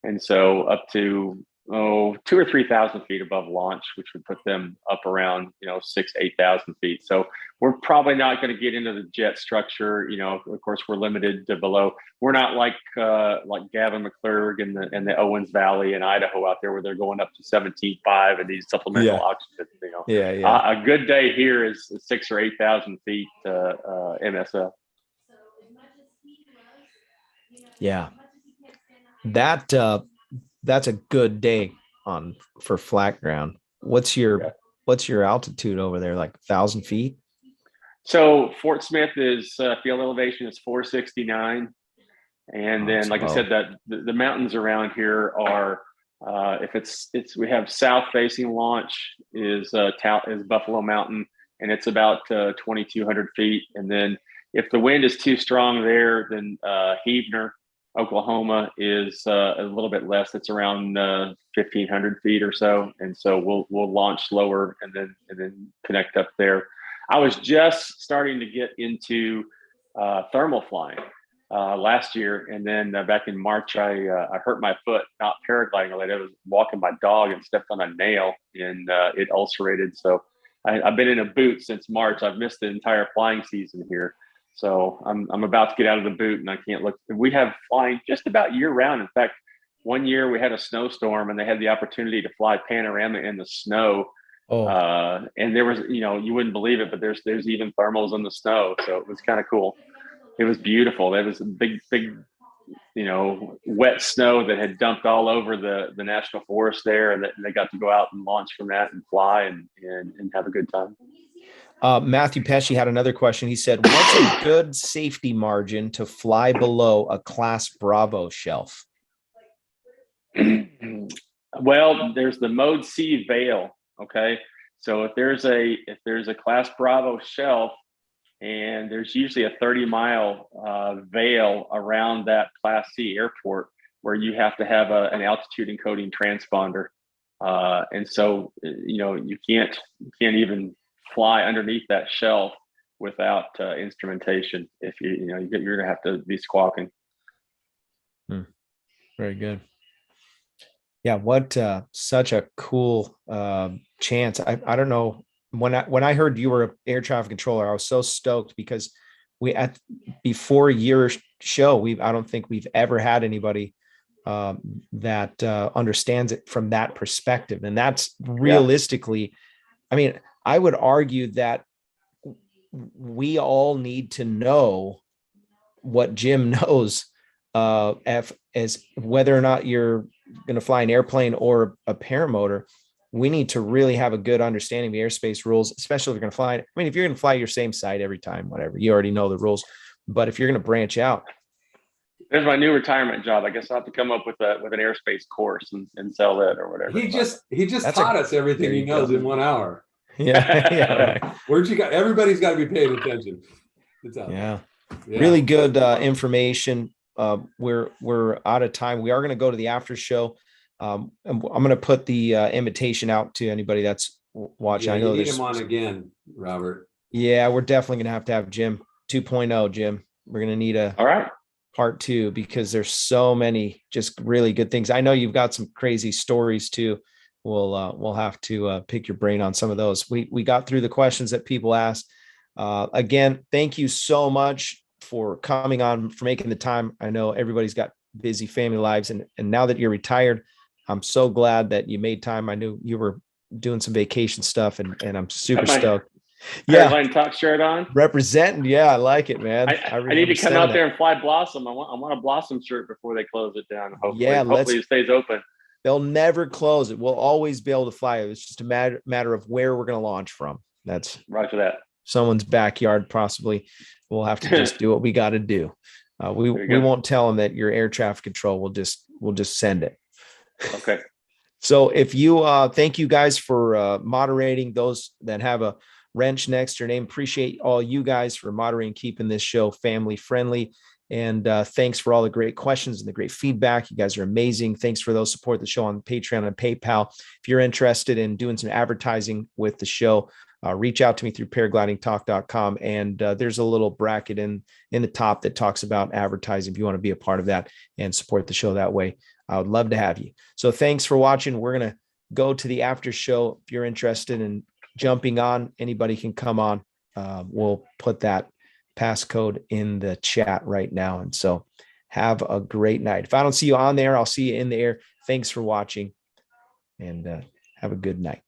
And so up to 2,000 or 3,000 feet above launch, which would put them up around 6,000 to 8,000 feet. So we're probably not going to get into the jet structure. Of course, we're limited to below. We're not like Gavin McClurg and the Owens Valley in Idaho out there where they're going up to 17.5 and these supplemental oxygen. A good day here is 6,000 or 8,000 feet MSL. Yeah, that's a good day for flat ground. What's your altitude over there? Like 1,000 feet? So Fort Smith is field elevation is 469. And then, like I said, that the mountains around here are, we have south facing launch is Buffalo Mountain, and it's about 2,200 feet. And then if the wind is too strong there, then Heavener, Oklahoma is a little bit less. It's around 1,500 feet or so, and so we'll launch lower and then connect up there. I was just starting to get into thermal flying last year, and then back in March I hurt my foot, not paragliding related. I was walking my dog and stepped on a nail, and it ulcerated. So I've been in a boot since March. I've missed the entire flying season here. So I'm about to get out of the boot, and I can't look. We have flying just about year round. In fact, one year we had a snowstorm, and they had the opportunity to fly panorama in the snow. And there was, you wouldn't believe it, but there's even thermals in the snow. So it was kind of cool. It was beautiful. There was a big, wet snow that had dumped all over the national forest there, and they got to go out and launch from that and fly and have a good time. Matthew Pesci had another question. He said, what's a good safety margin to fly below a Class Bravo shelf? Well, there's the Mode C veil. Okay. So if there's a Class Bravo shelf, and there's usually a 30-mile veil around that Class C airport where you have to have an altitude encoding transponder. And so, you can't even fly underneath that shelf without instrumentation. If you're going to have to be squawking. Very good. Yeah. What such a cool chance. I don't know, when I heard you were an air traffic controller, I was so stoked because before your show, I don't think we've ever had anybody that understands it from that perspective. And that's realistically, I mean, I would argue that we all need to know what Jim knows as whether or not you're going to fly an airplane or a paramotor. We need to really have a good understanding of the airspace rules, especially if you're going to fly. I mean, if you're going to fly your same site every time, whatever, you already know the rules. But if you're going to branch out, there's my new retirement job. I guess I'll have to come up with an airspace course and sell it or whatever. He just taught us everything he knows in 1 hour. Yeah. Right. Everybody's got to be paying attention. Yeah. Really good information. We're out of time. We are going to go to the after show. I'm going to put the invitation out to anybody that's watching. Yeah, I know you need him on again, Robert. Yeah, we're definitely going to have Jim 2.0. Jim, we're going to need all right part 2 because there's so many just really good things. I know you've got some crazy stories too. We'll have to pick your brain on some of those. We got through the questions that people asked. Again, thank you so much for coming on, for making the time. I know everybody's got busy family lives, and now that you're retired, I'm so glad that you made time. I knew you were doing some vacation stuff, and I'm super stoked. Paragliding Talk shirt on, representing. Yeah, I like it, man. I need to come out there and fly Blossom. I want a Blossom shirt before they close it down. Hopefully it stays open. They'll never close it. We'll always be able to fly it. It's just a matter of where we're going to launch from. That's right for that. Someone's backyard, possibly. We'll have to just do what we got to do. We won't tell them that you're air traffic control. We'll just send it. Okay. So if you thank you guys for moderating, those that have a wrench next to your name. Appreciate all you guys for moderating, keeping this show family friendly. And thanks for all the great questions and the great feedback. You guys are amazing. Thanks for those support the show on Patreon and PayPal. If you're interested in doing some advertising with the show, reach out to me through paraglidingtalk.com. And there's a little bracket in the top that talks about advertising if you want to be a part of that and support the show that way. I would love to have you. So thanks for watching. We're going to go to the after show. If you're interested in jumping on, anybody can come on. We'll put that passcode in the chat right now. And so have a great night. If I don't see you on there, I'll see you in the air. Thanks for watching, and have a good night.